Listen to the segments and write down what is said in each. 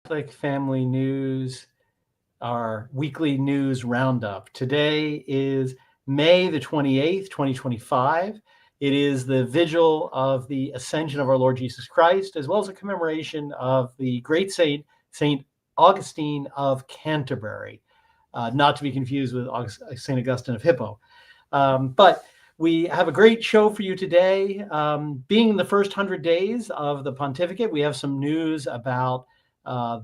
Catholic Family News, our weekly news roundup. Today is May the 28th, 2025. It is the vigil of the Ascension of our Lord Jesus Christ, as well as a commemoration of the great saint, Saint Augustine of Canterbury, not to be confused with Saint Augustine of Hippo. But we have a great show for you today. Being the first 100 days of the pontificate, we have some news about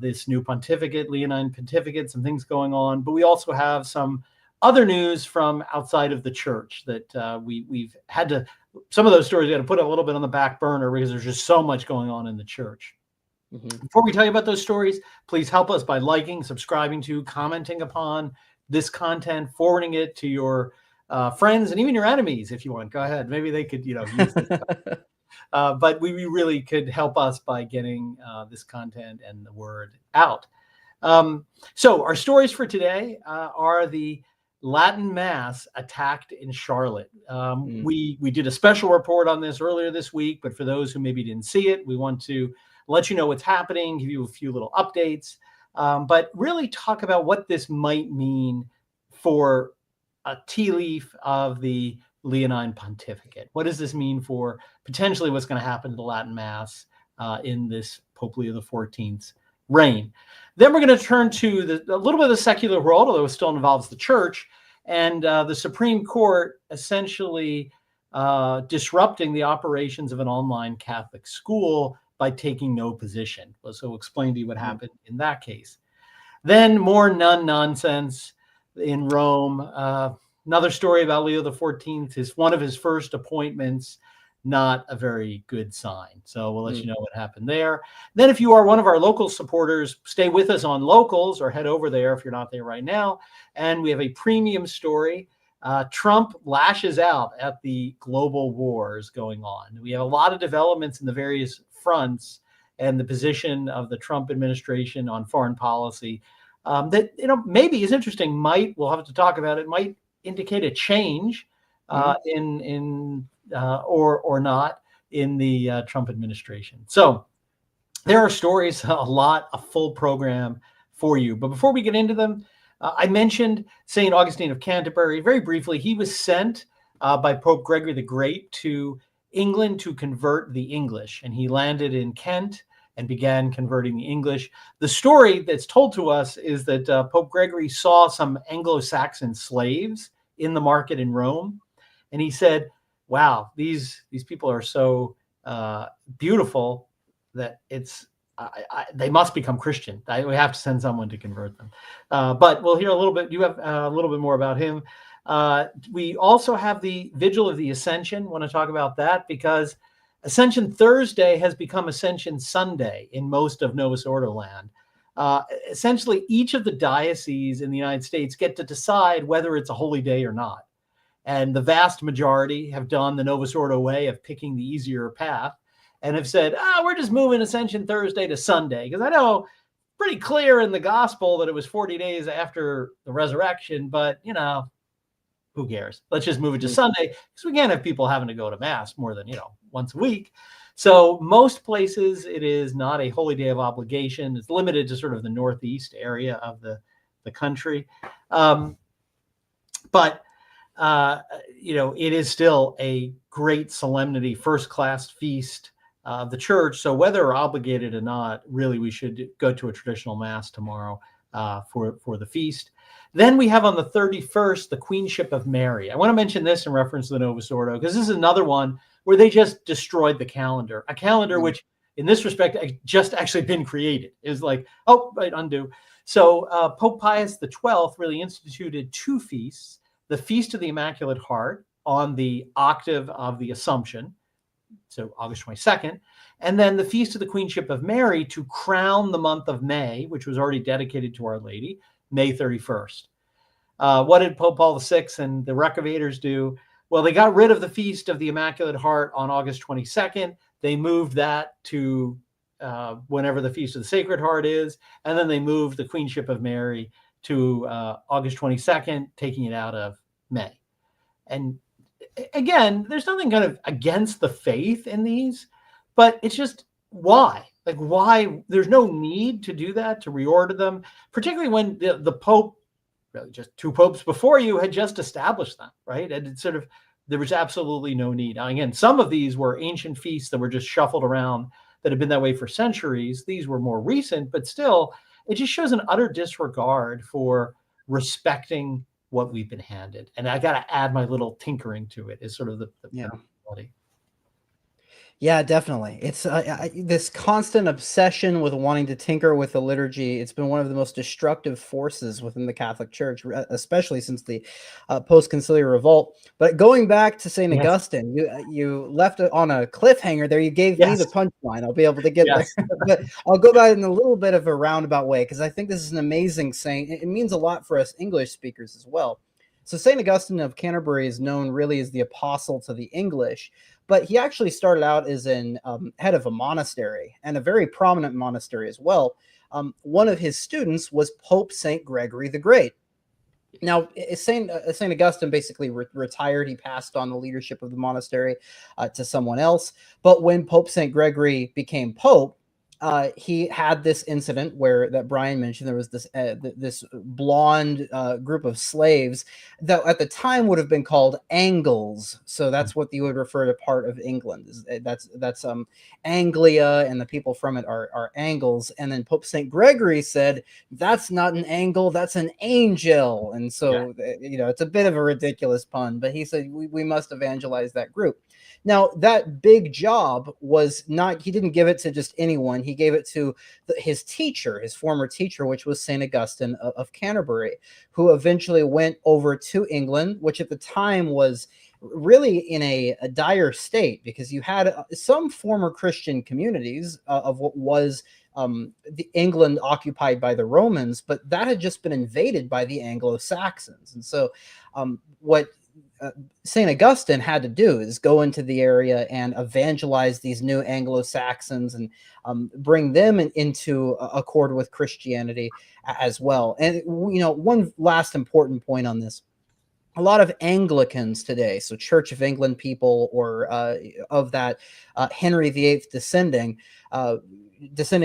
this new pontificate, Leonine pontificate, some things going on. But we also have some other news from outside of the church that we've had to, some of those stories we had to put a little bit on the back burner because there's just so much going on in the church. Before we tell you about those stories, please help us by liking, subscribing to, commenting upon this content, forwarding it to your friends and even your enemies if you want. Go ahead. Maybe they could, use this. But we really could help us by getting this content and the word out. So our stories for today are the Latin Mass attacked in Charlotte. We did a special report on this earlier this week, but for those who maybe didn't see it, we want to let you know what's happening, give you a few little updates, but really talk about what this might mean for a tea leaf of the Leonine pontificate. What does this mean for potentially what's going to happen to the Latin Mass in this Pope Leo XIV's reign? Then we're going to turn to a little bit of the secular world, although it still involves the church, and the Supreme Court essentially disrupting the operations of an online Catholic school by taking no position. So we'll explain to you what happened in that case. Then more nonsense in Rome. Another story about Leo XIV is one of his first appointments, not a very good sign. So we'll let you know what happened there. Then if you are one of our local supporters, stay with us on Locals or head over there if you're not there right now. And we have a premium story. Trump lashes out at the global wars going on. We have a lot of developments in the various fronts and the position of the Trump administration on foreign policy that maybe is interesting. We'll have to talk about it. Might indicate a change or not in the Trump administration. So there are stories, a full program for you. But before we get into them, I mentioned St. Augustine of Canterbury very briefly. He was sent by Pope Gregory the Great to England to convert the English, and he landed in Kent and began converting the English. The story that's told to us is that Pope Gregory saw some Anglo-Saxon slaves in the market in Rome, and he said, wow, these people are so beautiful that they must become Christian. We have to send someone to convert them. But we'll hear a little bit. You have a little bit more about him. We also have the Vigil of the Ascension. Want to talk about that because Ascension Thursday has become Ascension Sunday in most of Novus Ordo land. Essentially, each of the dioceses in the United States get to decide whether it's a holy day or not. And the vast majority have done the Novus Ordo way of picking the easier path and have said, we're just moving Ascension Thursday to Sunday. Because I know pretty clear in the gospel that it was 40 days after the resurrection, but, who cares? Let's just move it to Sunday because we can't have people having to go to Mass more than, once a week. So most places it is not a holy day of obligation. It's limited to sort of the northeast area of the country. But it is still a great solemnity, first-class feast of the church. So whether we're obligated or not, really we should go to a traditional Mass tomorrow for the feast. Then we have on the 31st, the Queenship of Mary. I want to mention this in reference to the Novus Ordo, because this is another one where they just destroyed the calendar. A calendar which, in this respect, just actually been created. It was like, right, undo. So Pope Pius XII really instituted two feasts, the Feast of the Immaculate Heart on the octave of the Assumption, so August 22nd, and then the Feast of the Queenship of Mary to crown the month of May, which was already dedicated to Our Lady, May 31st. What did Pope Paul VI and the Recavators do? Well, they got rid of the Feast of the Immaculate Heart on August 22nd. They moved that to whenever the Feast of the Sacred Heart is, and then they moved the Queenship of Mary to August 22nd, taking it out of May. And again, there's nothing kind of against the faith in these, but it's just why? Like, why? There's no need to do that, to reorder them, particularly when the Pope, really just two popes before you, had just established them, right? And it's sort of, there was absolutely no need. Now, again, some of these were ancient feasts that were just shuffled around that have been that way for centuries. These were more recent, but still, it just shows an utter disregard for respecting what we've been handed. And I got to add my little tinkering to it, is sort of the quality. Yeah, definitely. It's this constant obsession with wanting to tinker with the liturgy. It's been one of the most destructive forces within the Catholic Church, especially since the post-conciliar revolt. But going back to St. Augustine, you left it on a cliffhanger there. You gave me the punchline. I'll be able to get there. But I'll go back in a little bit of a roundabout way, because I think this is an amazing saint. It means a lot for us English speakers as well. So St. Augustine of Canterbury is known really as the apostle to the English, but he actually started out as an head of a monastery, and a very prominent monastery as well. One of his students was Pope St. Gregory the Great. Now, St. Augustine basically retired. He passed on the leadership of the monastery to someone else. But when Pope St. Gregory became Pope, he had this incident that Brian mentioned. There was this blonde group of slaves that at the time would have been called Angles. So that's what you would refer to part of England. That's Anglia, and the people from it are Angles. And then Pope St. Gregory said, that's not an angle, that's an angel. And so, it's a bit of a ridiculous pun, but he said, we must evangelize that group. Now, that big job was not, he didn't give it to just anyone. He gave it to his teacher, his former teacher, which was St. Augustine of Canterbury, who eventually went over to England, which at the time was really in a dire state, because you had some former Christian communities of what was the England occupied by the Romans, but that had just been invaded by the Anglo-Saxons. And so what St. Augustine had to do is go into the area and evangelize these new Anglo-Saxons and bring them into accord with Christianity as well. And, one last important point on this: a lot of Anglicans today, so Church of England people, or of that Henry VIII descending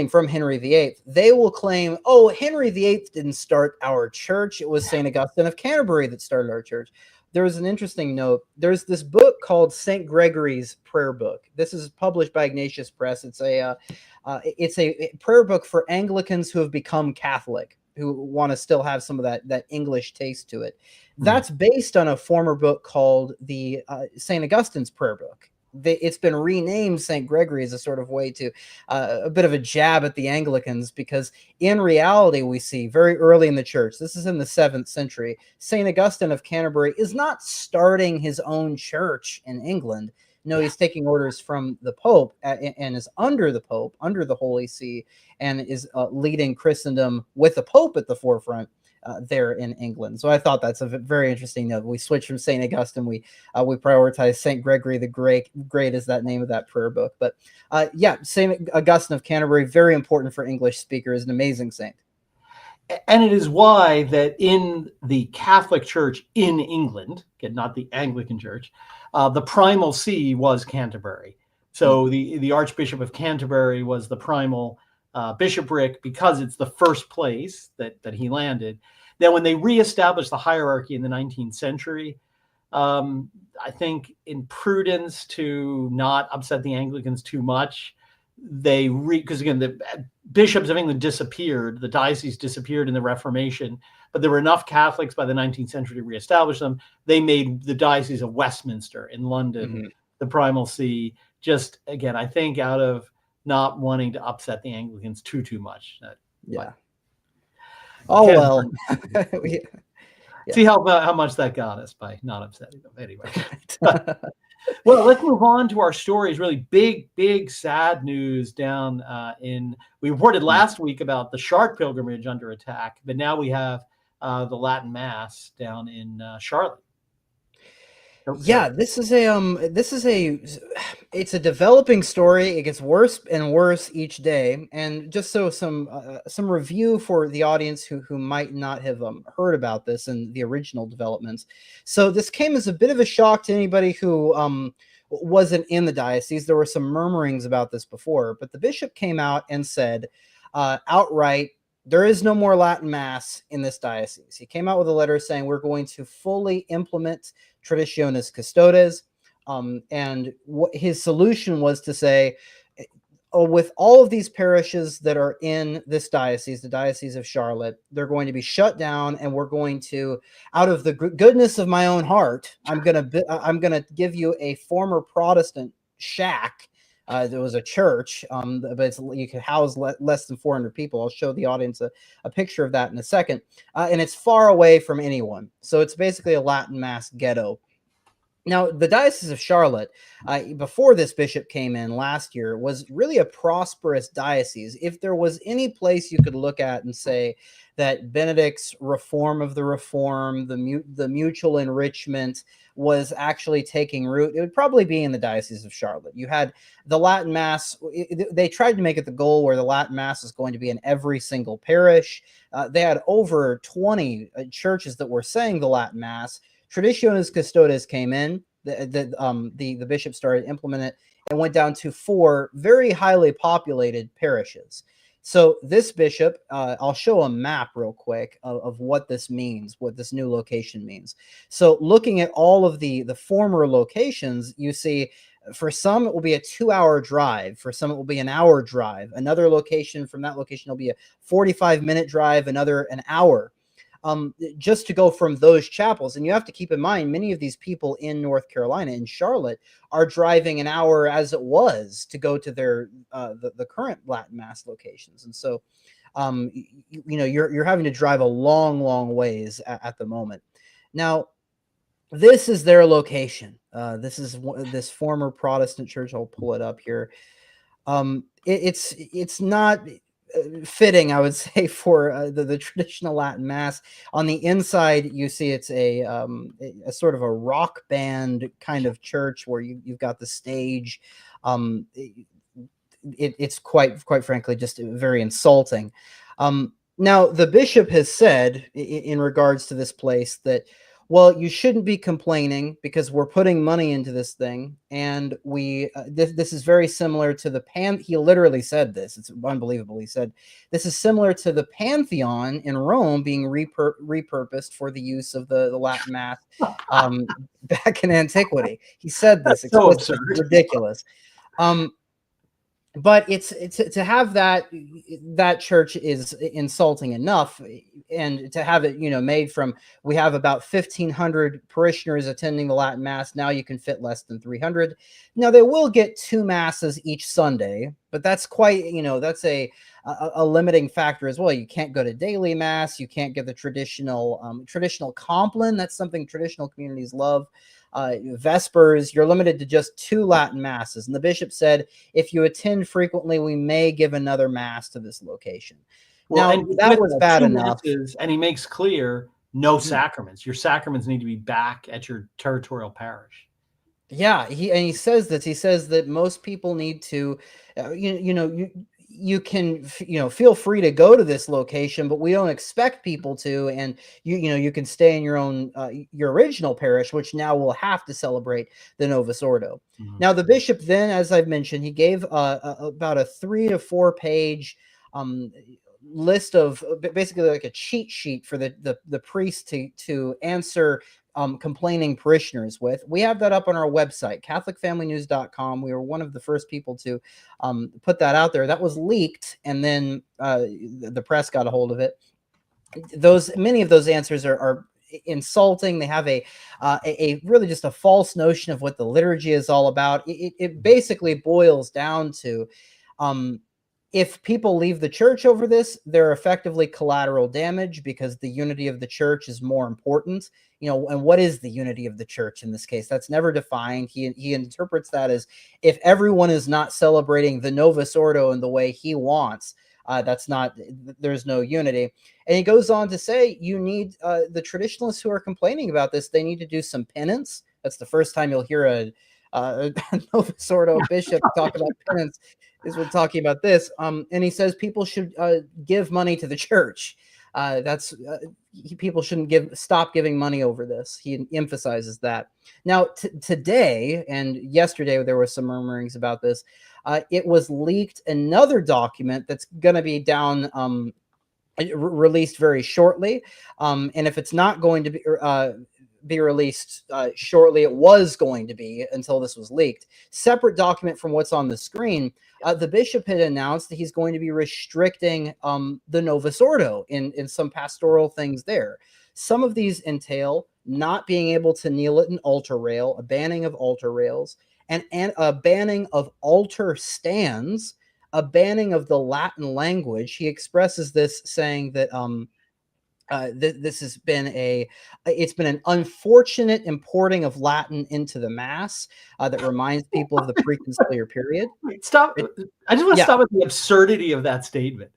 from Henry VIII, they will claim, oh, Henry VIII didn't start our church. It was St. Augustine of Canterbury that started our church. There was an interesting note. There's this book called St. Gregory's Prayer Book. This is published by Ignatius Press. It's a prayer book for Anglicans who have become Catholic, who want to still have some of that English taste to it. That's based on a former book called the St. Augustine's Prayer Book. It's been renamed St. Gregory as a sort of way to a bit of a jab at the Anglicans, because in reality, we see very early in the church, this is in the 7th century, St. Augustine of Canterbury is not starting his own church in England. No, he's taking orders from the Pope and is under the Pope, under the Holy See, and is leading Christendom with the Pope at the forefront there in England. So I thought that's a very interesting note. We switched from St. Augustine. We prioritize St. Gregory the Great. Great is that name of that prayer book. But St. Augustine of Canterbury, very important for English speakers, an amazing saint. And it is why that in the Catholic Church in England, again, not the Anglican Church, the primal see was Canterbury. So the Archbishop of Canterbury was the primal bishopric, because it's the first place that he landed. Then when they reestablished the hierarchy in the 19th century, I think in prudence to not upset the Anglicans too much, because again, the bishops of England disappeared, the diocese disappeared in the Reformation, but there were enough Catholics by the 19th century to reestablish them. They made the Diocese of Westminster in London the primal see, just again, I think out of not wanting to upset the Anglicans too much. Well. See how much that got us by not upsetting them. Anyway. Well, let's move on to our stories. Really big, sad news down we reported last week about the Chartres pilgrimage under attack, but now we have the Latin Mass down in Charlotte. Yeah, this is it's a developing story. It gets worse and worse each day. And just so some review for the audience who might not have heard about this and the original developments. So this came as a bit of a shock to anybody who wasn't in the diocese. There were some murmurings about this before, but the bishop came out and said outright, there is no more Latin Mass in this diocese. He came out with a letter saying we're going to fully implement Traditionis Custodes. And his solution was to say, with all of these parishes that are in this diocese, the Diocese of Charlotte, they're going to be shut down, and we're going to, out of the goodness of my own heart, I'm gonna give you a former Protestant shack. There was a church, but you could house less than 400 people. I'll show the audience a picture of that in a second. And it's far away from anyone. So it's basically a Latin Mass ghetto. Now, the Diocese of Charlotte, before this bishop came in last year, was really a prosperous diocese. If there was any place you could look at and say that Benedict's reform of the reform, the mutual enrichment was actually taking root, it would probably be in the Diocese of Charlotte. You had the Latin Mass. They tried to make it the goal where the Latin Mass is going to be in every single parish. They had over 20 churches that were saying the Latin Mass. Traditionis Custodes came in, the bishop started implementing it, and went down to 4 very highly populated parishes. So this bishop, I'll show a map real quick of what this means, what this new location means. So looking at all of the former locations, you see for some it will be a 2-hour drive, for some it will be an hour drive. Another location, from that location, will be a 45-minute drive, another an hour. Just to go from those chapels. And you have to keep in mind, many of these people in North Carolina, in Charlotte, are driving an hour as it was to go to their the current Latin Mass locations. And so, you're having to drive a long ways at the moment. Now, this is their location. This is this former Protestant church. I'll pull it up here. It's not fitting, I would say, for the traditional Latin Mass. On the inside, you see it's a sort of a rock band kind of church where you've got the stage. It's quite frankly just very insulting. Now, the bishop has said in regards to this place that, well, you shouldn't be complaining because we're putting money into this thing. And this is very similar to the he literally said this. It's unbelievable. He said, this is similar to the Pantheon in Rome being repurposed for the use of the Latin Mass back in antiquity. He said this. It's so absurd. Ridiculous. But it's to have that church is insulting enough, and to have it made from, we have about 1,500 parishioners attending the Latin Mass. Now you can fit less than 300. Now they will get 2 masses each Sunday, but that's quite that's a limiting factor as well. You can't go to daily Mass. You can't get the traditional compline. That's something traditional communities love. Vespers, you're limited to just 2 Latin Masses. And the bishop said, if you attend frequently, we may give another Mass to this location. Well, now, that was bad enough. Masses, and he makes clear, no sacraments. Your sacraments need to be back at your territorial parish. Yeah, he says this. He says that most people need to, you can feel free to go to this location, but we don't expect people to, and you can stay in your own your original parish, which now will have to celebrate the Novus Ordo. Mm-hmm. Now the bishop then, as I've mentioned, he gave about a 3 to 4 page list of basically like a cheat sheet for the priest to answer complaining parishioners with. We have that up on our website, catholicfamilynews.com. We were one of the first people to put that out there. That was leaked, and then the press got a hold of it. Many of those answers are insulting. They have a really just a false notion of what the liturgy is all about. It basically boils down to, if people leave the church over this, they're effectively collateral damage, because the unity of the church is more important. And what is the unity of the church in this case? That's never defined. He interprets that as, if everyone is not celebrating the Novus Ordo in the way he wants, there's no unity. And he goes on to say, you need the traditionalists who are complaining about this, they need to do some penance. That's the first time you'll hear a Novus Ordo bishop talk about penance, is we're talking about this. And he says people should give money to the church. People shouldn't stop giving money over this. He emphasizes that. Now, today and yesterday, there were some murmurings about this. It was leaked another document that's going to be down, released very shortly. And if it's not going to be released shortly, it was going to be until this was leaked. Separate document from what's on the screen. The bishop had announced that he's going to be restricting the Novus Ordo in some pastoral things there. Some of these entail not being able to kneel at an altar rail, a banning of altar rails, and a banning of altar stands, a banning of the Latin language. He expresses this saying that this has been it's been an unfortunate importing of Latin into the Mass that reminds people of the pre-conciliar period. Stop. I just want to stop at the absurdity of that statement.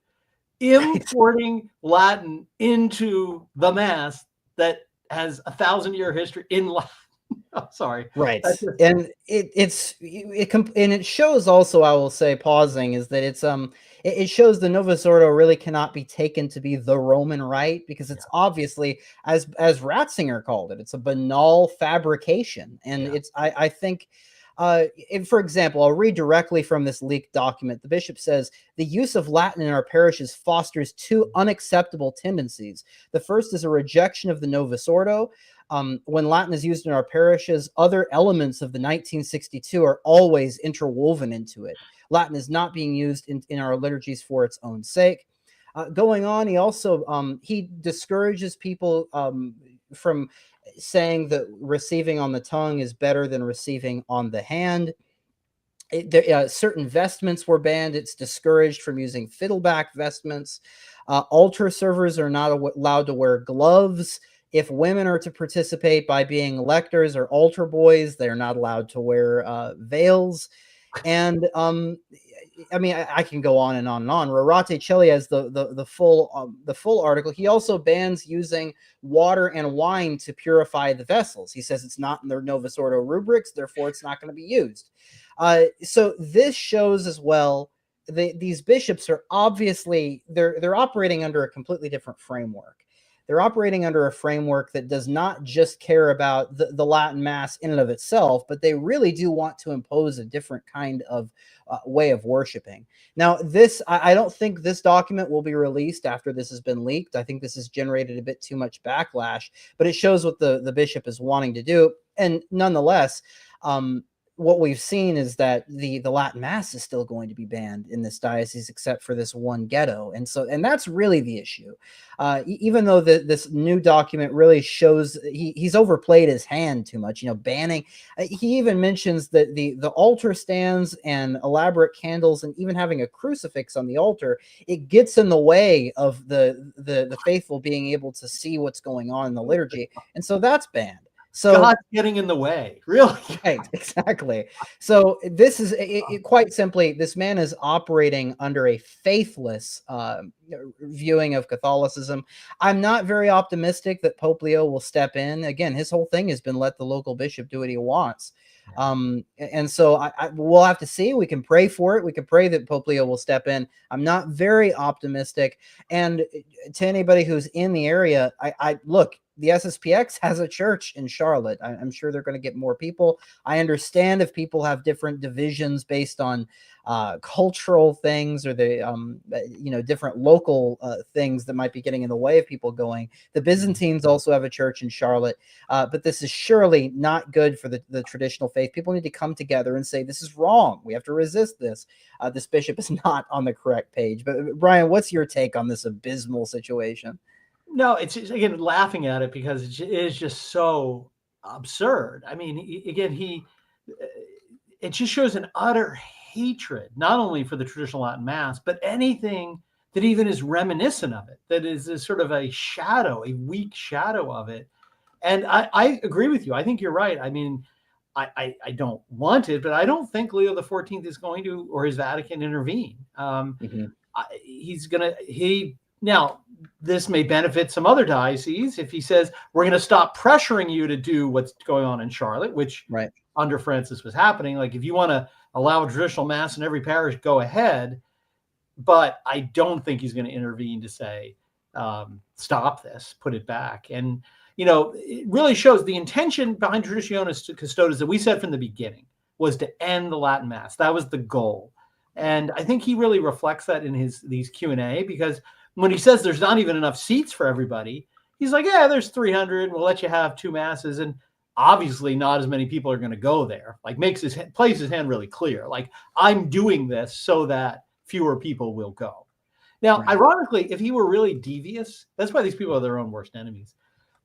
Importing Latin into the Mass that has 1,000-year history in Latin. Oh, sorry. Right. And it shows also, I will say, pausing, is that it shows the Novus Ordo really cannot be taken to be the Roman Rite, because it's obviously, as Ratzinger called it, it's a banal fabrication. And I think, for example, I'll read directly from this leaked document. The bishop says, the use of Latin in our parishes fosters two unacceptable tendencies. The first is a rejection of the Novus Ordo. When Latin is used in our parishes, other elements of the 1962 are always interwoven into it. Latin is not being used in our liturgies for its own sake. Going on, he also he discourages people from saying that receiving on the tongue is better than receiving on the hand. Certain vestments were banned. It's discouraged from using fiddleback vestments. Altar servers are not allowed to wear gloves. If women are to participate by being lectors or altar boys, they're not allowed to wear veils. And I mean, I can go on and on and on. Rorate Celli has the full article. He also bans using water and wine to purify the vessels. He says it's not in their Novus Ordo rubrics, therefore it's not going to be used. So this shows as well, these bishops are obviously they're operating under a completely different framework. They're operating under a framework that does not just care about the Latin Mass in and of itself, but they really do want to impose a different kind of way of worshiping. Now, I don't think this document will be released after this has been leaked. I think this has generated a bit too much backlash, but it shows what the bishop is wanting to do. And nonetheless, what we've seen is that the Latin Mass is still going to be banned in this diocese, except for this one ghetto. And that's really the issue. Even though this new document really shows he's overplayed his hand too much, banning. He even mentions that the altar stands and elaborate candles and even having a crucifix on the altar, it gets in the way of the faithful being able to see what's going on in the liturgy. And so that's banned. So God's getting in the way, really. Right, exactly. So this is quite simply, this man is operating under a faithless viewing of Catholicism. I'm not very optimistic that Pope Leo will step in. Again, his whole thing has been let the local bishop do what he wants. And so we'll have to see. We can pray for it. We can pray that Pope Leo will step in. I'm not very optimistic. And to anybody who's in the area, I look, the SSPX has a church in Charlotte. I'm sure they're going to get more people. I understand if people have different divisions based on cultural things or the different local things that might be getting in the way of people going. The Byzantines also have a church in Charlotte, but this is surely not good for the traditional faith. People need to come together and say, this is wrong. We have to resist this. This bishop is not on the correct page. But Brian, what's your take on this abysmal situation? No, it's just, again, laughing at it because it is just so absurd. I mean, it just shows an utter hatred, not only for the traditional Latin Mass, but anything that even is reminiscent of it, that is sort of a weak shadow of it. And I agree with you. I think you're right. I mean, I don't want it, but I don't think Leo the 14th is going to, or his Vatican, intervene. Now, this may benefit some other dioceses if he says, we're going to stop pressuring you to do what's going on in Charlotte, which under Francis was happening. Like, if you want to allow a traditional Mass in every parish, go ahead. But I don't think he's going to intervene to say, stop this, put it back. And, it really shows the intention behind Traditionis Custodes that we said from the beginning was to end the Latin Mass. That was the goal. And I think he really reflects that in these Q&A, because when he says there's not even enough seats for everybody, he's like, yeah, there's 300. We'll let you have 2 masses. And obviously not as many people are going to go there. Like plays his hand really clear. Like, I'm doing this so that fewer people will go. Now, ironically, if he were really devious, that's why these people are their own worst enemies.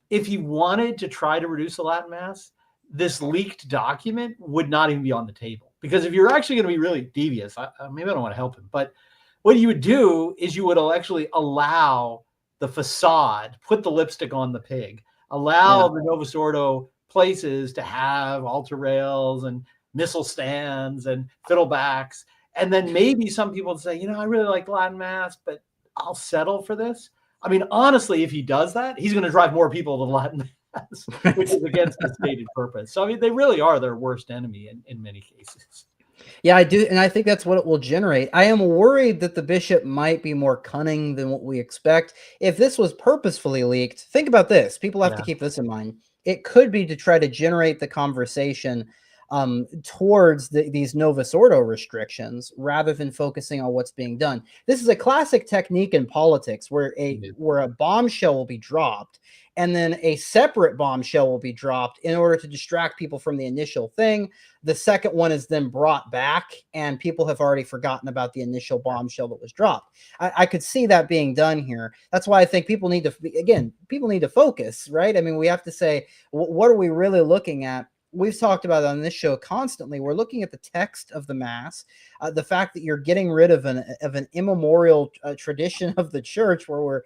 If he wanted to try to reduce the Latin Mass, this leaked document would not even be on the table. Because if you're actually going to be really devious, maybe I don't want to help him, but what you would do is you would actually allow the facade, put the lipstick on the pig, allow the Novus Ordo places to have altar rails and missal stands and fiddlebacks. And then maybe some people would say, I really like Latin Mass, but I'll settle for this. I mean, honestly, if he does that, he's going to drive more people to Latin Mass, which is against the stated purpose. So, I mean, they really are their worst enemy in many cases. Yeah, I do. And I think that's what it will generate. I am worried that the bishop might be more cunning than what we expect. If this was purposefully leaked, think about this. People have to keep this in mind. It could be to try to generate the conversation towards these Novus Ordo restrictions rather than focusing on what's being done. This is a classic technique in politics where a bombshell will be dropped and then a separate bombshell will be dropped in order to distract people from the initial thing. The second one is then brought back and people have already forgotten about the initial bombshell that was dropped. I could see that being done here. That's why I think people need to focus, right? I mean, we have to say, what are we really looking at? We've talked about it on this show constantly. We're looking at the text of the Mass, the fact that you're getting rid of an immemorial tradition of the Church, where we're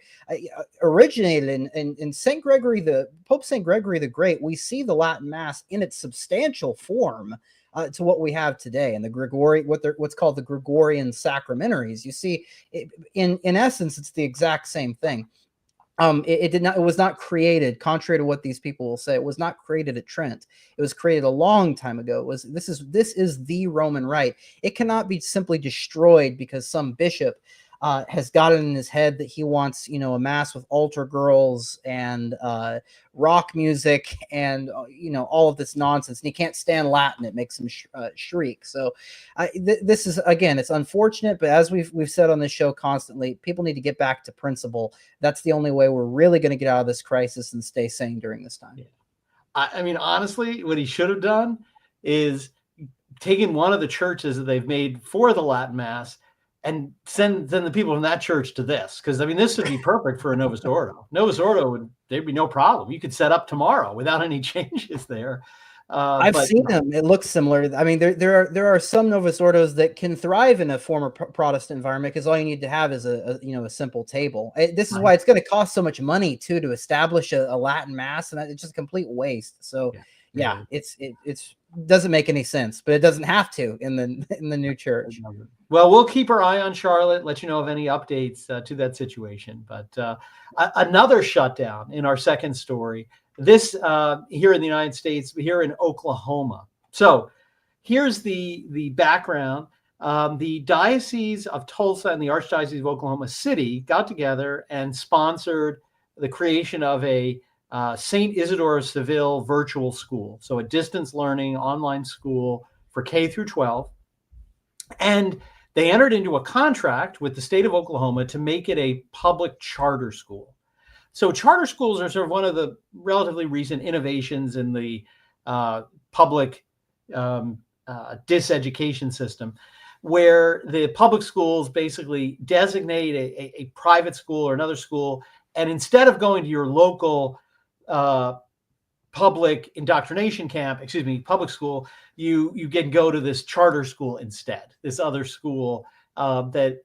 originated in Saint Gregory, Pope Saint Gregory the Great. We see the Latin Mass in its substantial form to what we have today, and the what's called the Gregorian sacramentaries. You see, in essence, it's the exact same thing. It was not created, contrary to what these people will say. It was not created at Trent. It was created a long time ago. This is the Roman Rite. It cannot be simply destroyed because some bishop has got it in his head that he wants, a mass with altar girls and rock music and all of this nonsense. And he can't stand Latin; it makes him shriek. So, this is, again, it's unfortunate, but as we've said on this show constantly, people need to get back to principle. That's the only way we're really going to get out of this crisis and stay sane during this time. Yeah. I mean, honestly, what he should have done is taken one of the churches that they've made for the Latin Mass and send the people from that church to this. Because, I mean, this would be perfect for a Novus Ordo. Novus Ordo, there'd be no problem. You could set up tomorrow without any changes there. I've seen them. It looks similar. I mean, there are some Novus Ordos that can thrive in a former Protestant environment because all you need to have is a simple table. This is why it's going to cost so much money too to establish a Latin Mass, and it's just a complete waste. So yeah, it's doesn't make any sense, but it doesn't have to in the new church. Well, we'll keep our eye on Charlotte, let you know of any updates to that situation. But another shutdown in our second story. This here in the United States, here in Oklahoma. So here's the background. The Diocese of Tulsa and the Archdiocese of Oklahoma City got together and sponsored the creation of a St. Isidore of Seville virtual school. So a distance learning online school for K through 12. And they entered into a contract with the state of Oklahoma to make it a public charter school. So charter schools are sort of one of the relatively recent innovations in the public diseducation system, where the public schools basically designate a private school or another school, and instead of going to your local public indoctrination camp, public school, you can go to this charter school instead, this other school that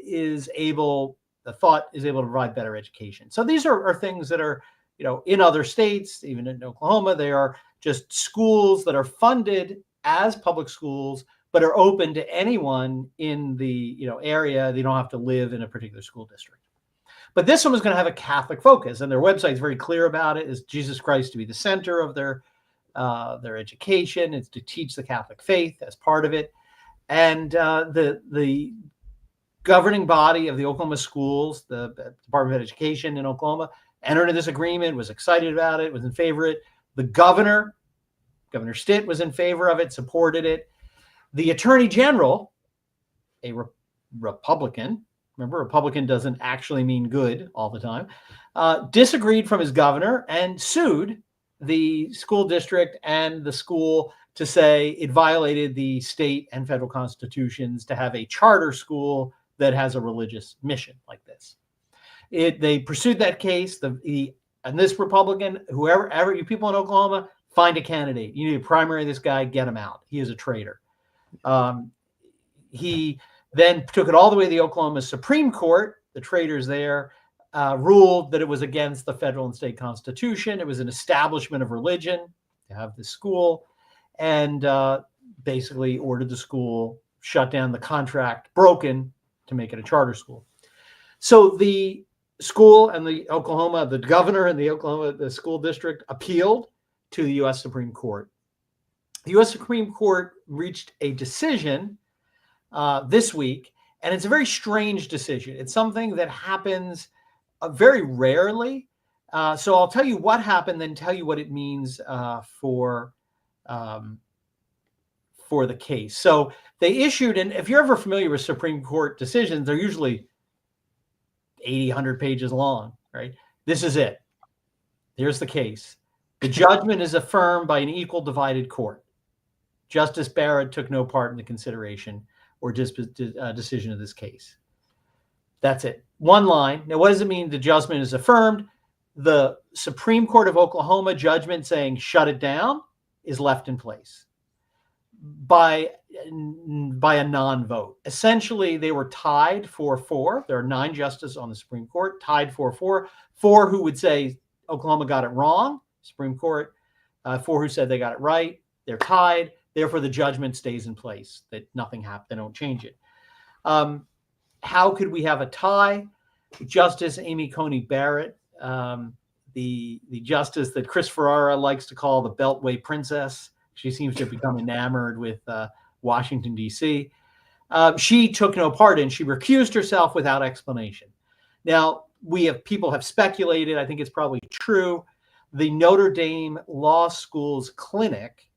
is able to provide better education. So these are things that are, in other states, even in Oklahoma, they are just schools that are funded as public schools, but are open to anyone in the area. They don't have to live in a particular school district. But this one was going to have a Catholic focus, and their website is very clear about it. Is Jesus Christ to be the center of their education? It's to teach the Catholic faith as part of it, and the governing body of the Oklahoma schools, the Department of Education in Oklahoma, entered into this agreement, was excited about it, was in favor of it. The Governor Stitt, was in favor of it, supported it. The Attorney General, a Republican, remember, Republican doesn't actually mean good all the time, disagreed from his governor and sued the school district and the school to say it violated the state and federal constitutions to have a charter school that has a religious mission like this. They pursued that case. And this Republican, whoever you people in Oklahoma, find a candidate. You need to primary this guy, get him out. He is a traitor. He then took it all the way to the Oklahoma Supreme Court. The traitors there ruled that it was against the federal and state constitution. It was an establishment of religion to have this school, and basically ordered the school shut down, the contract broken to make it a charter school. So the school and the governor and the school district appealed to the U.S. Supreme Court. The U.S. Supreme Court reached a decision this week, and it's a very strange decision. It's something that happens very rarely. So I'll tell you what happened, then tell you what it means for the case. So they issued, and if you're ever familiar with Supreme Court decisions, they're usually 80, 100 pages long, right? This is it. Here's the case. The judgment is affirmed by an equal divided court. Justice Barrett took no part in the consideration or decision of this case. That's it. One line. Now, what does it mean the judgment is affirmed? The Supreme Court of Oklahoma judgment saying shut it down is left in place by a non-vote. Essentially, they were tied 4-4. There are 9 justices on the Supreme Court, tied 4-4. 4 who would say Oklahoma got it wrong, Supreme Court. 4 who said they got it right. They're tied. Therefore, the judgment stays in place, that nothing happened. They don't change it. How could we have a tie? Justice Amy Coney Barrett, the justice that Chris Ferrara likes to call the Beltway Princess. She seems to have become enamored with Washington, D.C. She took no part in. She recused herself without explanation. Now, people have speculated, I think it's probably true, the Notre Dame Law School's clinic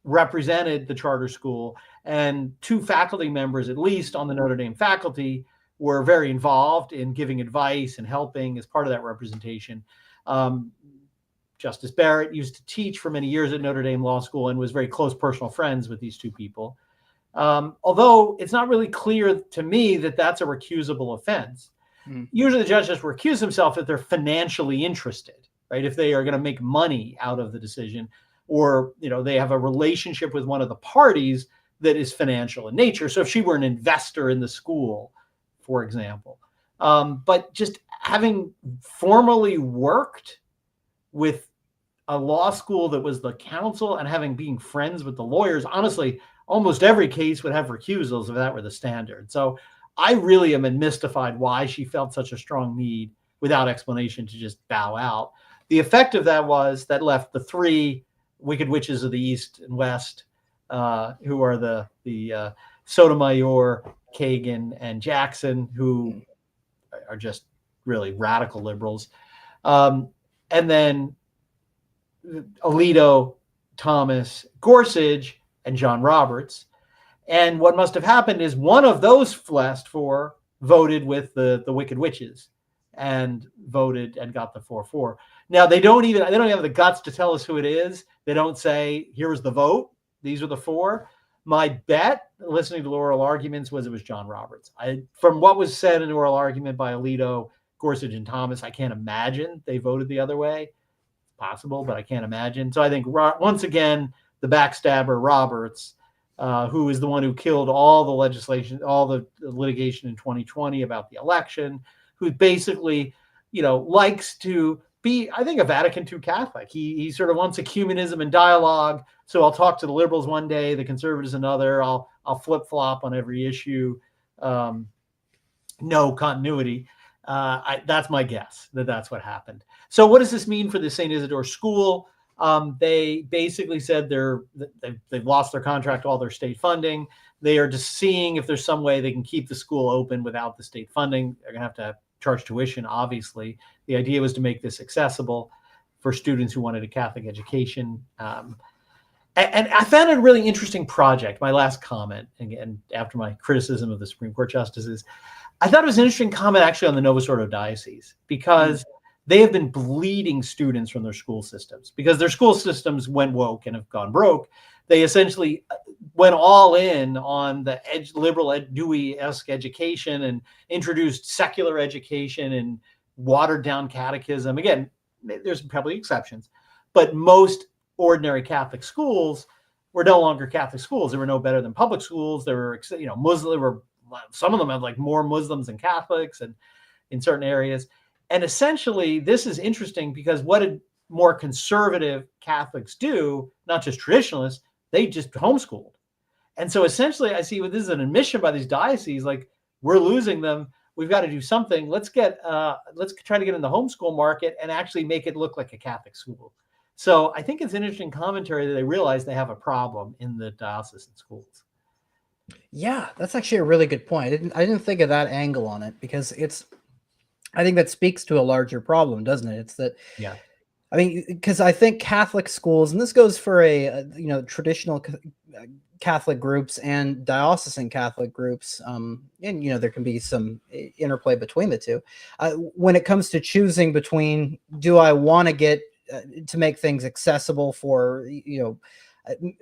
represented the charter school, and 2 faculty members, at least on the Notre Dame faculty, were very involved in giving advice and helping as part of that representation. Justice Barrett used to teach for many years at Notre Dame Law School and was very close personal friends with these 2 people. Although it's not really clear to me that that's a recusable offense. Usually the judge just recuse himself if they're financially interested, right? If they are going to make money out of the decision, or they have a relationship with one of the parties that is financial in nature. So if she were an investor in the school, for example, but just having formally worked with a law school that was the counsel and being friends with the lawyers, honestly, almost every case would have recusals if that were the standard. So I really am mystified why she felt such a strong need without explanation to just bow out. The effect of that was that left the 3 wicked witches of the East and West, who are the Sotomayor, Kagan, and Jackson, who are just really radical liberals. And then Alito, Thomas, Gorsuch, and John Roberts. And what must have happened is one of those last 4 voted with the wicked witches and voted and got the 4-4. Now they don't have the guts to tell us who it is. They don't say, here was the vote. These are the 4. My bet, listening to the oral arguments, was it was John Roberts. From what was said in the oral argument by Alito, Gorsuch, and Thomas, I can't imagine they voted the other way. It's possible, but I can't imagine. So I think once again, the backstabber Roberts, who is the one who killed all the legislation, all the litigation in 2020 about the election, who basically, likes to be, I think, a Vatican II Catholic. He sort of wants ecumenism and dialogue. So I'll talk to the liberals one day, the conservatives another. I'll flip-flop on every issue. No continuity. That's my guess that's what happened. So what does this mean for the St. Isidore School? They basically said they've lost their contract, all their state funding. They are just seeing if there's some way they can keep the school open without the state funding. They're going to have charge tuition, obviously. The idea was to make this accessible for students who wanted a Catholic education. And I found it a really interesting project. My last comment, again, after my criticism of the Supreme Court justices, I thought it was an interesting comment actually on the Novus Ordo diocese, because they have been bleeding students from their school systems because their school systems went woke and have gone broke. They essentially went all in on the liberal Dewey-esque education and introduced secular education and watered down catechism. Again, there's probably exceptions, but most ordinary Catholic schools were no longer Catholic schools. They were no better than public schools. They were, Muslim. Some of them have like more Muslims than Catholics, and in certain areas. And essentially, this is interesting because what did more conservative Catholics do? Not just traditionalists, they just homeschooled. And so essentially, I see this is an admission by these dioceses, like, we're losing them. We've got to do something. Let's try to get in the homeschool market and actually make it look like a Catholic school. So I think it's an interesting commentary that they realize they have a problem in the diocesan schools. Yeah, that's actually a really good point. I didn't think of that angle on it, because I think that speaks to a larger problem, doesn't it? It's that, yeah. I mean, because I think Catholic schools, and this goes for traditional Catholic groups and diocesan Catholic groups, and there can be some interplay between the two. When it comes to choosing between, do I want to get to make things accessible for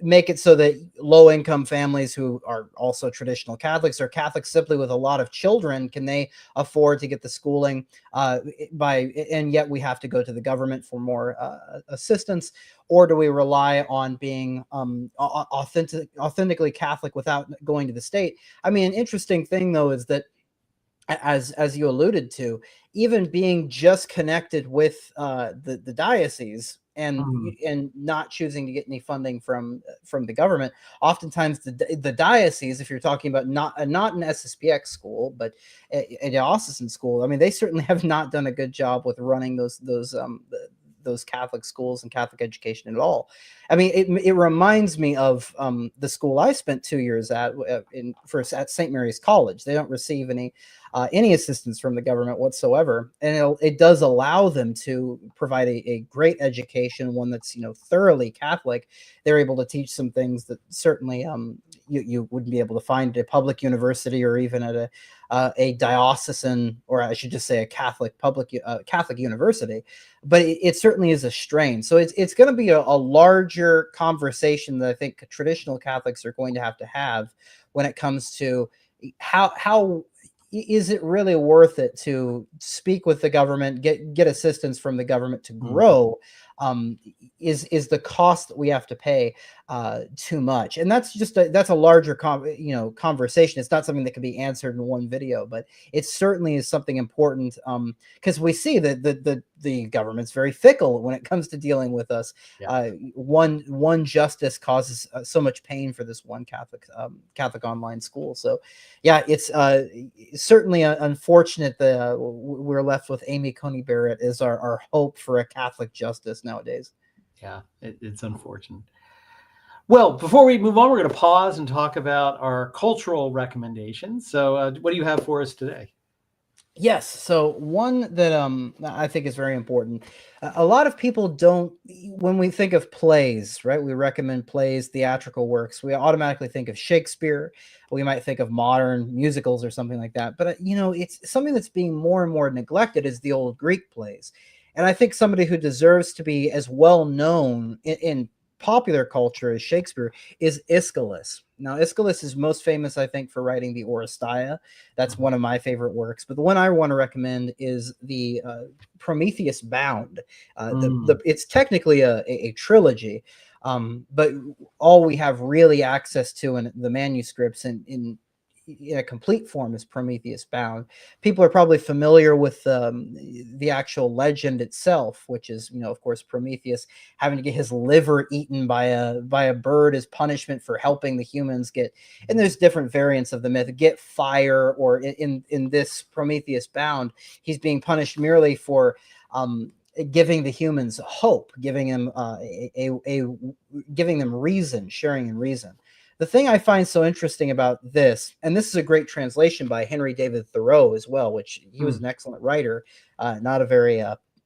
make it so that low-income families who are also traditional Catholics or Catholics simply with a lot of children, can they afford to get the schooling and yet we have to go to the government for more assistance? Or do we rely on being authentically Catholic without going to the state? I mean, an interesting thing, though, is that as you alluded to, even being just connected with the diocese and not choosing to get any funding from the government, oftentimes the diocese, if you're talking about not an SSPX school but a diocesan school, I mean, they certainly have not done a good job with running those Catholic schools and Catholic education at all. I mean, it reminds me of the school I spent 2 years at St. Mary's College. They don't receive any assistance from the government whatsoever, and it does allow them to provide a great education, one that's thoroughly Catholic. They're able to teach some things that certainly you wouldn't be able to find at a public university or even at a diocesan, or I should just say a Catholic Catholic university. But it certainly is a strain. So it's going to be a larger conversation that I think traditional Catholics are going to have when it comes to how is it really worth it to speak with the government, get assistance from the government to grow? Is the cost that we have to pay too much? And that's just that's a larger conversation. It's not something that can be answered in one video, but it certainly is something important, because we see that the government's very fickle when it comes to dealing with us. Yeah. One justice causes so much pain for this one Catholic online school. So yeah, it's certainly unfortunate that we're left with Amy Coney Barrett as our hope for a Catholic justice nowadays. Yeah, it's unfortunate. Well, before we move on, we're going to pause and talk about our cultural recommendations. So what do you have for us today? Yes. So one that I think is very important. A lot of people don't, when we think of plays, right? We recommend plays, theatrical works. We automatically think of Shakespeare. We might think of modern musicals or something like that. But it's something that's being more and more neglected is the old Greek plays. And I think somebody who deserves to be as well known in popular culture as Shakespeare is Aeschylus. Now, Aeschylus is most famous, I think, for writing the Oresteia. That's one of my favorite works. But the one I want to recommend is the Prometheus Bound. It's technically a trilogy, but all we have really access to in the manuscripts in a complete form is Prometheus Bound. People are probably familiar with the actual legend itself, which is, of course, Prometheus having to get his liver eaten by a bird as punishment for helping the humans get. And there's different variants of the myth. Get fire, or in this Prometheus Bound, he's being punished merely for giving the humans hope, giving them giving them reason, sharing in reason. The thing I find so interesting about this, and this is a great translation by Henry David Thoreau as well, which he was an excellent writer, not a very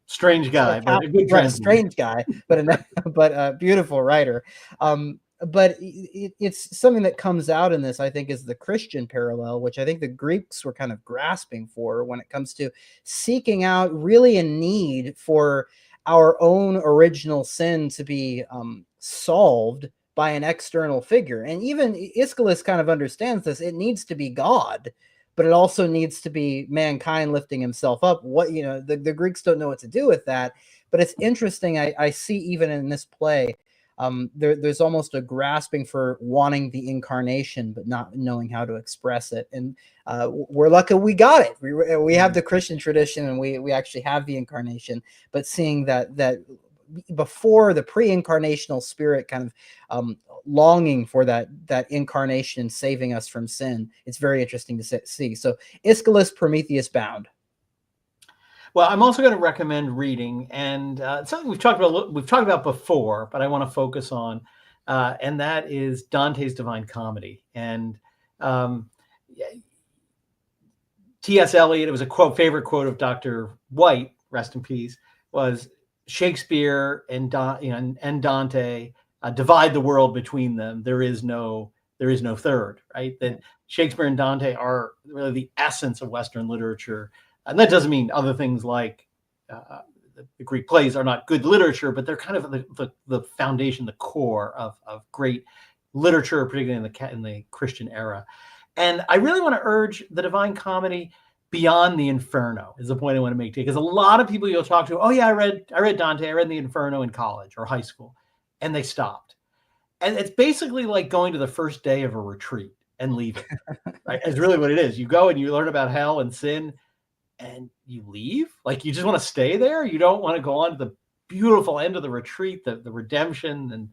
strange guy, but a good translation. Strange guy, but a beautiful writer. But it's something that comes out in this, I think, is the Christian parallel, which I think the Greeks were kind of grasping for when it comes to seeking out really a need for our own original sin to be solved by an external figure. And even Aeschylus kind of understands this. It needs to be God, but it also needs to be mankind lifting himself up. What, the Greeks don't know what to do with that, but it's interesting. I see even in this play, there's almost a grasping for wanting the incarnation, but not knowing how to express it. And we're lucky we got it. We have the Christian tradition, and we actually have the incarnation, but seeing that before the pre-incarnational spirit kind of longing for that incarnation saving us from sin, it's very interesting to see. So Aeschylus, Prometheus Bound. Well, I'm also going to recommend reading, and something we've talked about before, but I want to focus on, and that is Dante's Divine Comedy. And T.S. Eliot, it was a favorite quote of Dr. White, rest in peace, was Shakespeare and Dante divide the world between them. There is no third, right? That Shakespeare and Dante are really the essence of Western literature. And that doesn't mean other things like the Greek plays are not good literature, but they're kind of the foundation, the core of great literature, particularly in the Christian era. And I really want to urge the Divine Comedy beyond the Inferno is the point I want to make today. Because a lot of people you'll talk to, oh yeah, I read Dante, I read the Inferno in college or high school, and they stopped. And it's basically like going to the first day of a retreat and leaving. Right? It's really what it is. You go and you learn about hell and sin, and you leave. Like, you just want to stay there. You don't want to go on to the beautiful end of the retreat, the redemption and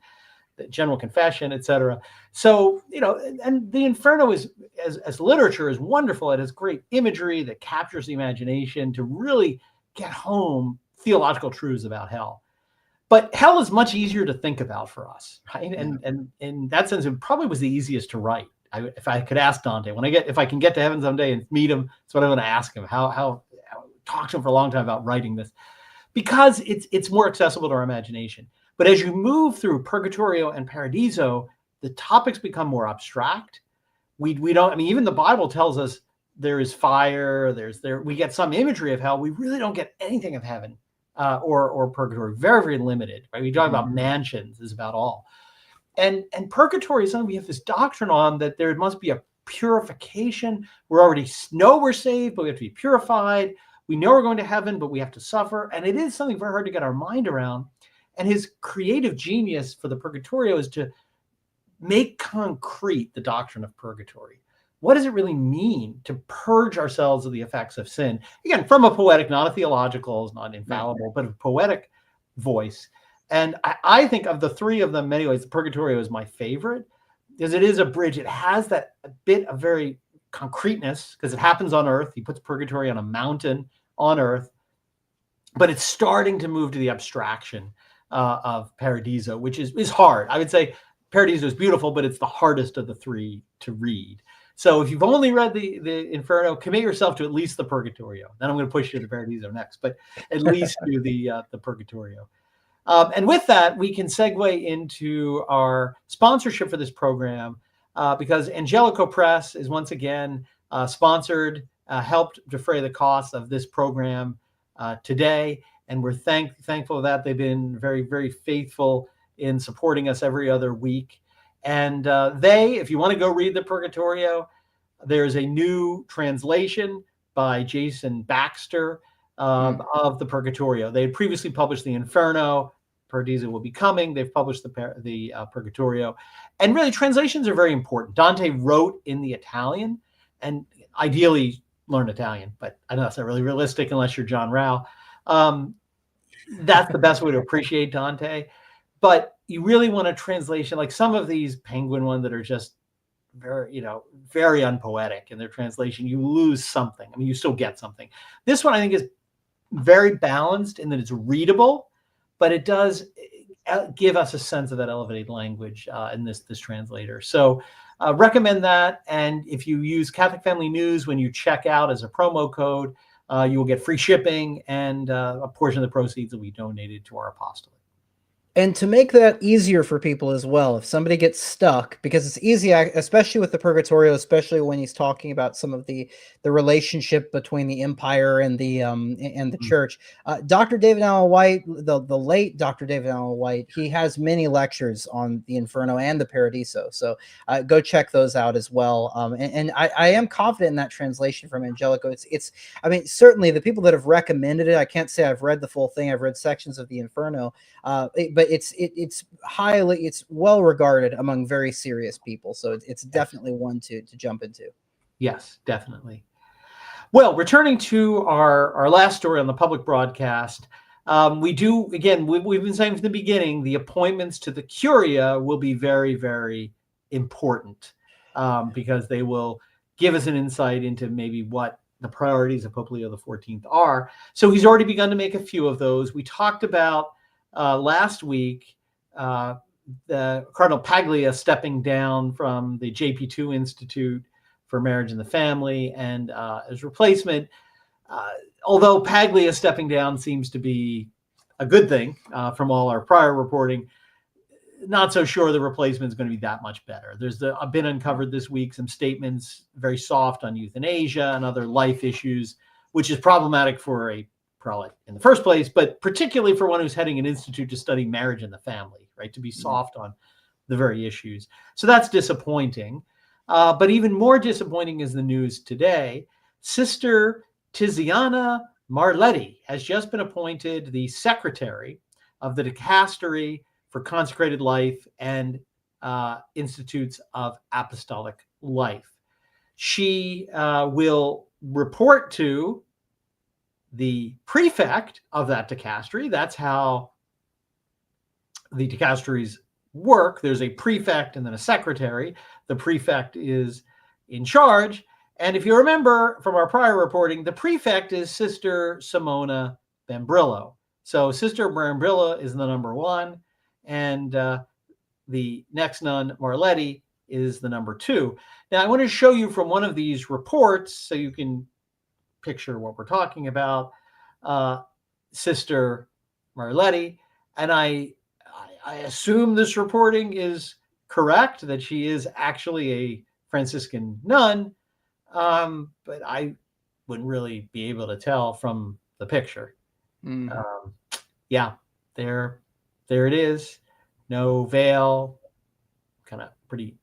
the general confession, etc. So, and the Inferno is, as literature, is wonderful. It has great imagery that captures the imagination to really get home theological truths about hell. But hell is much easier to think about for us, right? Yeah. And in that sense, it probably was the easiest to write. If I could ask Dante, if I can get to heaven someday and meet him, that's what I'm going to ask him. How talk to him for a long time about writing this, because it's more accessible to our imagination. But as you move through Purgatorio and Paradiso, the topics become more abstract. We don't. I mean, even the Bible tells us there is fire. We get some imagery of hell. We really don't get anything of heaven or purgatory. Very, very limited. Right? We talk about mansions is about all. And purgatory is something we have this doctrine on, that there must be a purification. We already know we're saved, but we have to be purified. We know we're going to heaven, but we have to suffer. And it is something very hard to get our mind around. And his creative genius for the Purgatorio is to make concrete the doctrine of purgatory. What does it really mean to purge ourselves of the effects of sin? Again, from a poetic, not a theological, it's not infallible, but a poetic voice. And I think of the three of them, in many ways, the Purgatorio is my favorite, because it is a bridge. It has that bit of very concreteness, because it happens on earth. He puts purgatory on a mountain on earth, but it's starting to move to the abstraction of Paradiso, which is hard. I would say Paradiso is beautiful, but it's the hardest of the three to read. So if you've only read the Inferno, commit yourself to at least the Purgatorio. Then I'm going to push you to Paradiso next, but at least do the Purgatorio. And with that, we can segue into our sponsorship for this program, because Angelico Press is once again sponsored, helped defray the cost of this program today. And we're thankful that they've been very, very faithful in supporting us every other week. And if you want to go read the Purgatorio, there's a new translation by Jason Baxter of the Purgatorio. They had previously published the Inferno. Paradiso will be coming. They've published the Purgatorio. And really, translations are very important. Dante wrote in the Italian, and ideally learn Italian, but I know that's not really realistic unless you're John Rao. That's the best way to appreciate Dante. But you really want a translation, like some of these Penguin ones that are just very, very unpoetic in their translation. You lose something. I mean, you still get something. This one, I think, is very balanced in that it's readable, but it does give us a sense of that elevated language in this translator. So recommend that. And if you use Catholic Family News when you check out as a promo code, you will get free shipping, and a portion of the proceeds will be donated to our apostolate. And to make that easier for people as well, if somebody gets stuck, because it's easy, especially with the Purgatorio, especially when he's talking about some of the relationship between the empire and the church. Dr. David Allen White, the late Dr. David Allen White, he has many lectures on the Inferno and the Paradiso. So go check those out as well. And I am confident in that translation from Angelico. I mean, certainly the people that have recommended it, I can't say I've read the full thing. I've read sections of the Inferno, but it's well regarded among very serious people. So it's definitely one to jump into. Yes, definitely. Well, returning to our last story on the public broadcast, we've been saying from the beginning, the appointments to the Curia will be very, very important because they will give us an insight into maybe what the priorities of Pope Leo XIV are. So he's already begun to make a few of those. We talked about last week the Cardinal Paglia stepping down from the JP2 Institute for Marriage and the Family, and as replacement, although Paglia stepping down seems to be a good thing from all our prior reporting, not so sure the replacement is going to be that much better. There's been uncovered this week some statements very soft on euthanasia and other life issues, which is problematic for a prelate in the first place, but particularly for one who's heading an institute to study marriage and the family, right? To be soft on the very issues. So that's disappointing. But even more disappointing is the news today. Sister Tiziana Marletti has just been appointed the secretary of the Dicastery for Consecrated Life and Institutes of Apostolic Life. She will report to the prefect of that dicastery. That's how the dicasteries work. There's a prefect and then a secretary. The prefect is in charge. And if you remember from our prior reporting, the prefect is Sister Simona Bambrillo. So Sister Bambrillo is the number one, and the next nun, Marletti, is the number two. Now, I want to show you from one of these reports so you can picture what we're talking about. Sister Marletti, and I assume this reporting is correct, that she is actually a Franciscan nun, but I wouldn't really be able to tell from the picture. Yeah, there it is. No veil, kind of pretty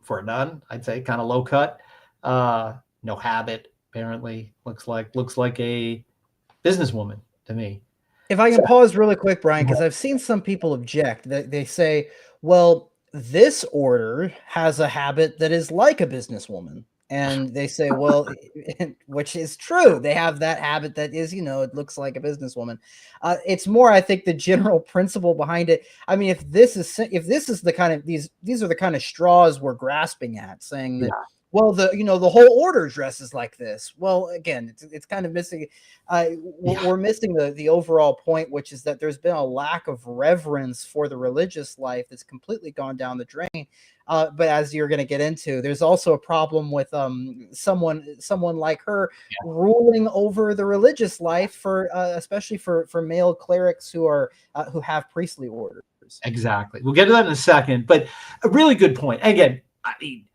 for a nun, I'd say, kind of low cut. No habit, apparently. Looks like a businesswoman to me. If I can pause really quick, Brian, because I've seen some people object. They say, well, this order has a habit that is like a businesswoman. And they say, well, which is true. They have that habit that is, it looks like a businesswoman. It's more, I think, the general principle behind it. I mean, if this is the kind of these are the kind of straws we're grasping at, saying that, well, the whole order dresses like this. Well, again, it's kind of missing. We're missing the overall point, which is that there's been a lack of reverence for the religious life that's completely gone down the drain. But as you're going to get into, there's also a problem with someone like her ruling over the religious life for especially for male clerics who have priestly orders. Exactly. We'll get to that in a second, but a really good point. Again, I mean,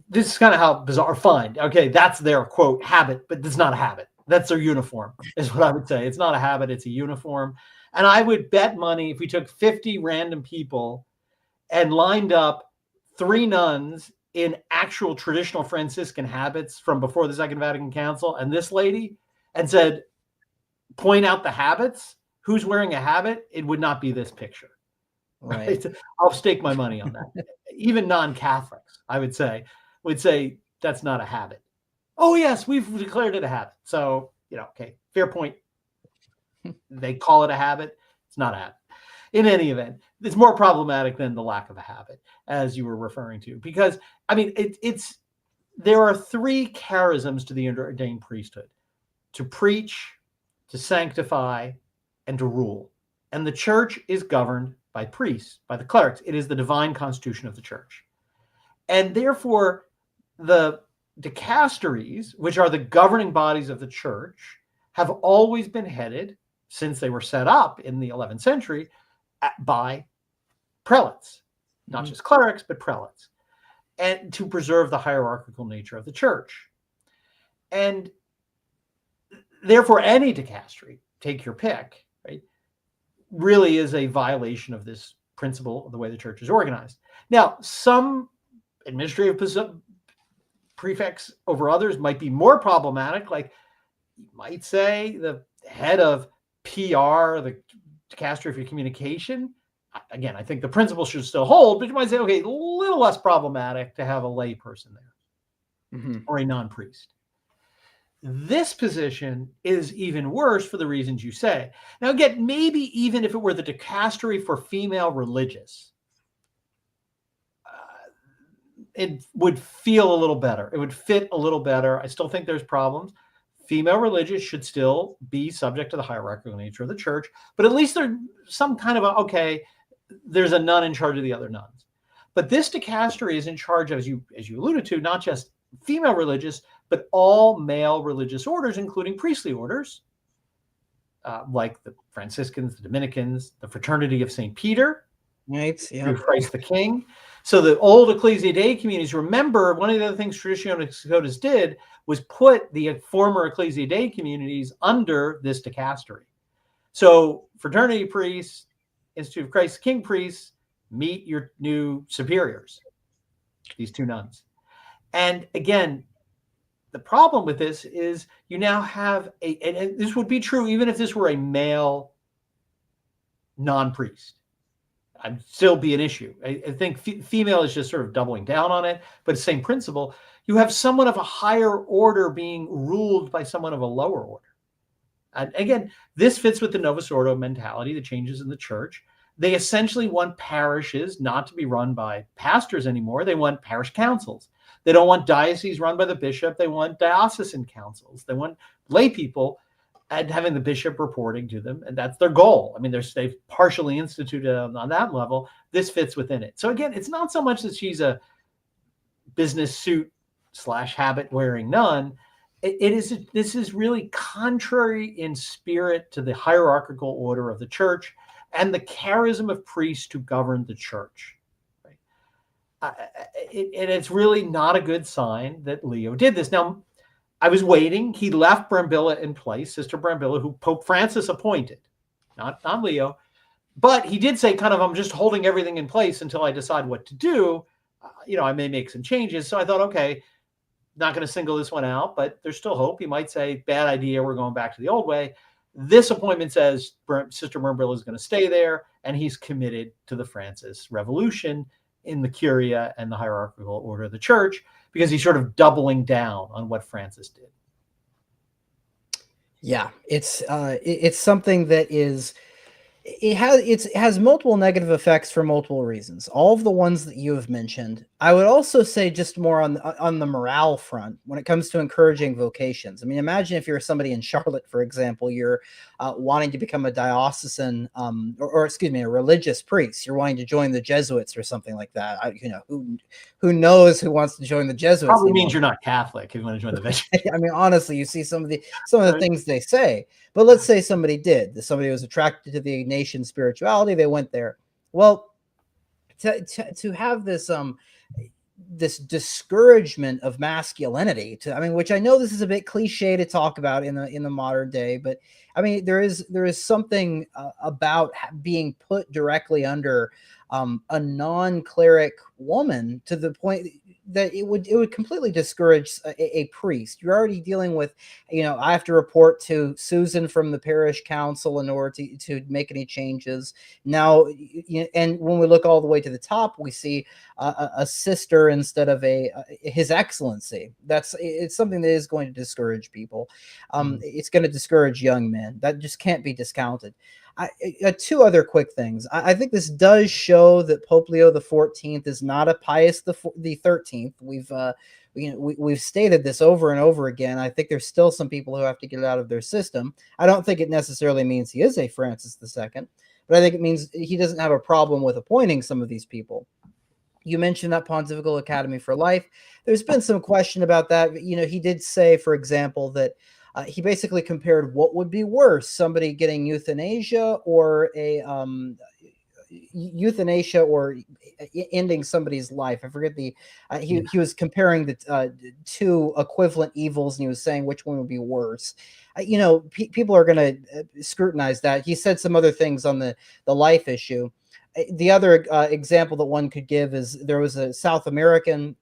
this is kind of how bizarre. Fine. Okay, that's their quote habit, but it's not a habit. That's their uniform, is what I would say. It's not a habit, it's a uniform. And I would bet money if we took 50 random people and lined up 3 nuns in actual traditional Franciscan habits from before the Second Vatican Council and this lady, and said, point out the habits, who's wearing a habit, it would not be this picture. Right? I'll stake my money on that. Even non-Catholics, I would say that's not a habit. Oh, yes, we've declared it a habit. So, okay, fair point. They call it a habit. It's not a habit. In any event, it's more problematic than the lack of a habit, as you were referring to, because, I mean, there are 3 charisms to the ordained priesthood. to preach, to sanctify, and to rule. And the church is governed by priests, by the clerics. It is the divine constitution of the church. And therefore, the dicasteries, which are the governing bodies of the church, have always been headed, since they were set up in the 11th century, by prelates, not just clerics, but prelates, and to preserve the hierarchical nature of the church. And therefore, any dicastery, take your pick, right, really is a violation of this principle of the way the church is organized. Now, some administrative prefects over others might be more problematic. Like, you might say the head of PR, the dicastery for communication. Again, I think the principle should still hold, but you might say, okay, a little less problematic to have a lay person there or a non-priest. This position is even worse for the reasons you say. Now, again, maybe even if it were the dicastery for female religious, it would feel a little better. It would fit a little better. I still think there's problems. Female religious should still be subject to the hierarchical nature of the church, but at least there's some kind of okay, there's a nun in charge of the other nuns. But this dicastery is in charge, as you alluded to, not just female religious, but all male religious orders, including priestly orders, like the Franciscans, the Dominicans, the Fraternity of St. Peter, right? Yeah. Christ the King. So the old Ecclesia Dei communities, remember, one of the other things Traditionis Secundus did was put the former Ecclesia Dei communities under this dicastery. So fraternity priests, Institute of Christ the King priests, meet your new superiors, these two nuns. And again, the problem with this is you now have and this would be true even if this were a male non-priest. I'd still be an issue. I think female is just sort of doubling down on it, but it's the same principle. You have someone of a higher order being ruled by someone of a lower order. And again, this fits with the Novus Ordo mentality, the changes in the church. They essentially want parishes not to be run by pastors anymore. They want parish councils. They don't want dioceses run by the bishop. They want diocesan councils. They want lay people and having the bishop reporting to them. And that's their goal. I mean, they've partially instituted on that level. This fits within it. So again, it's not so much that she's a business suit / habit wearing nun. This is really contrary in spirit to the hierarchical order of the church and the charism of priests to govern the church. Right? And it's really not a good sign that Leo did this. Now, I was waiting. He left Brambilla in place, Sister Brambilla, who Pope Francis appointed, not Leo. But he did say kind of, I'm just holding everything in place until I decide what to do. I may make some changes. So I thought, okay, not going to single this one out, but there's still hope. He might say, bad idea, we're going back to the old way. This appointment says Sister Brambilla is going to stay there, and he's committed to the Francis revolution in the Curia and the hierarchical order of the church, because he's sort of doubling down on what Francis did. Yeah, it's something that it has multiple negative effects for multiple reasons. All of the ones that you have mentioned. I would also say just more on the morale front when it comes to encouraging vocations. I mean, imagine if you're somebody in Charlotte, for example, you're wanting to become a diocesan or excuse me, a religious priest. You're wanting to join the Jesuits or something like that. Who knows who wants to join the Jesuits? Probably means you're not Catholic if you want to join the Jesuits. I mean, honestly, you see some of the things they say. But let's say somebody did. Somebody was attracted to the Ignatian spirituality. They went there. Well, to have this this discouragement of masculinity, which I know this is a bit cliche to talk about in the modern day, but I mean there is something about being put directly under a non-cleric woman to the point that it would completely discourage a priest. You're already dealing with, I have to report to Susan from the parish council in order to make any changes. Now, and when we look all the way to the top, we see a sister instead of His Excellency. It's something that is going to discourage people. It's going to discourage young men. That just can't be discounted. Two other quick things. I think this does show that Pope Leo XIV is not a Pius the 13th. We've stated this over and over again. I think there's still some people who have to get it out of their system. I don't think it necessarily means he is a Francis II, but I think it means he doesn't have a problem with appointing some of these people. You mentioned that Pontifical Academy for Life. There's been some question about that. He did say, for example, that he basically compared what would be worse, somebody getting euthanasia or ending somebody's life. I forget he was comparing the two equivalent evils, and he was saying which one would be worse. People are going to scrutinize that. He said some other things on the life issue. The other example that one could give is there was a South American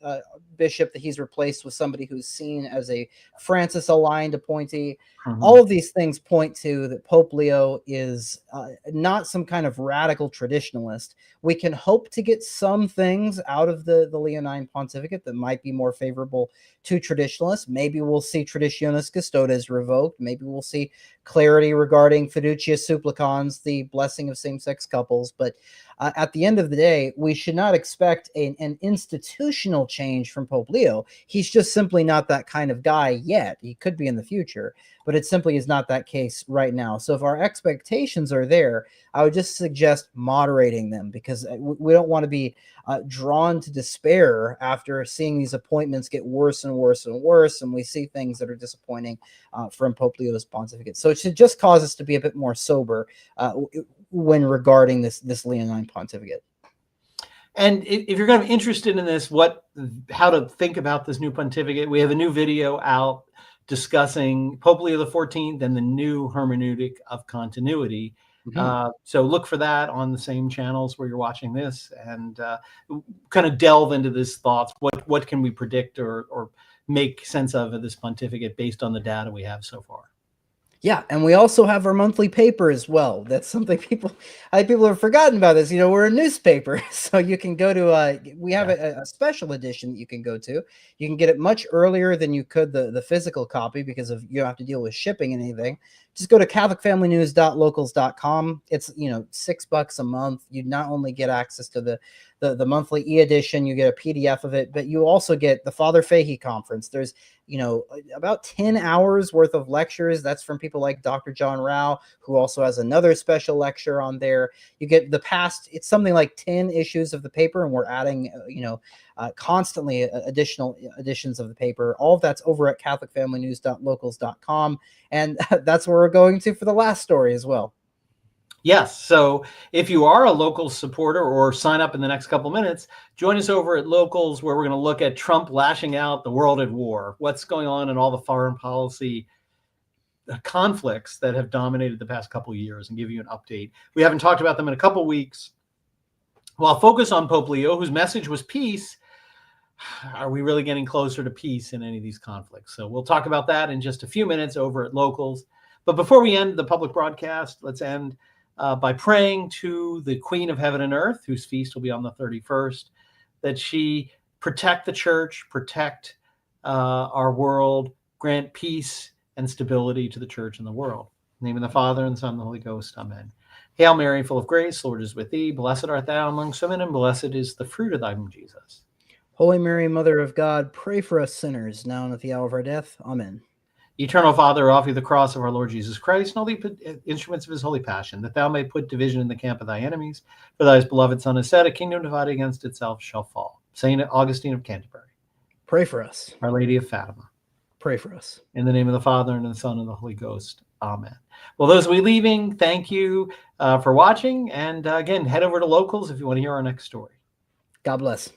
bishop that he's replaced with somebody who's seen as a Francis-aligned appointee. Mm-hmm. All of these things point to that Pope Leo is not some kind of radical traditionalist. We can hope to get some things out of the Leonine pontificate that might be more favorable to traditionalists. Maybe we'll see Traditionis Custodes revoked. Maybe we'll see clarity regarding Fiducia Supplicans, the blessing of same-sex couples. But at the end of the day, we should not expect an institutional change from Pope Leo. He's just simply not that kind of guy yet. He could be in the future, but it simply is not that case right now. So if our expectations are there, I would just suggest moderating them, because we don't want to be drawn to despair after seeing these appointments get worse and worse and worse, and we see things that are disappointing from Pope Leo's pontificate. So it should just cause us to be a bit more sober when regarding this Leonine pontificate. And if you're going to be interested in this, how to think about this new pontificate, we have a new video out discussing Pope Leo XIV and the new hermeneutic of continuity. Mm-hmm. So look for that on the same channels where you're watching this, and kind of delve into this thoughts. What can we predict or make sense of this pontificate based on the data we have so far? Yeah, and we also have our monthly paper as well. That's something people have forgotten about this. We're a newspaper, so you can go to, we have a special edition that you can go to. You can get it much earlier than you could the physical copy, because you don't have to deal with shipping and anything. Just go to catholicfamilynews.locals.com. It's, $6 a month. You not only get access to the monthly e-edition, you get a PDF of it, but you also get the Father Fahey conference. There's, about 10 hours worth of lectures. That's from people like Dr. John Rao, who also has another special lecture on there. You get it's something like 10 issues of the paper, and we're adding, constantly additional editions of the paper. All of that's over at catholicfamilynews.locals.com. And that's where we're going to for the last story as well. Yes. So if you are a local supporter or sign up in the next couple minutes, join us over at Locals, where we're going to look at Trump lashing out, the world at war, what's going on in all the foreign policy conflicts that have dominated the past couple of years, and give you an update. We haven't talked about them in a couple of weeks. Well, I'll focus on Pope Leo, whose message was peace. Are we really getting closer to peace in any of these conflicts? So we'll talk about that in just a few minutes over at Locals. But before we end the public broadcast, let's end by praying to the Queen of Heaven and Earth, whose feast will be on the 31st, that she protect the church, protect our world, grant peace and stability to the church and the world. In the name of the Father, and the Son, and the Holy Ghost. Amen. Hail Mary, full of grace, the Lord is with thee. Blessed art thou amongst women, and blessed is the fruit of thy womb, Jesus. Holy Mary, Mother of God, pray for us sinners, now and at the hour of our death. Amen. Eternal Father, offer you the cross of our Lord Jesus Christ and all the instruments of his holy passion, that thou may put division in the camp of thy enemies. For thy beloved Son has said, a kingdom divided against itself shall fall. Saint Augustine of Canterbury, pray for us. Our Lady of Fatima, pray for us. In the name of the Father, and of the Son, and the Holy Ghost. Amen. Well, those of you leaving, thank you for watching. And again, head over to Locals if you want to hear our next story. God bless.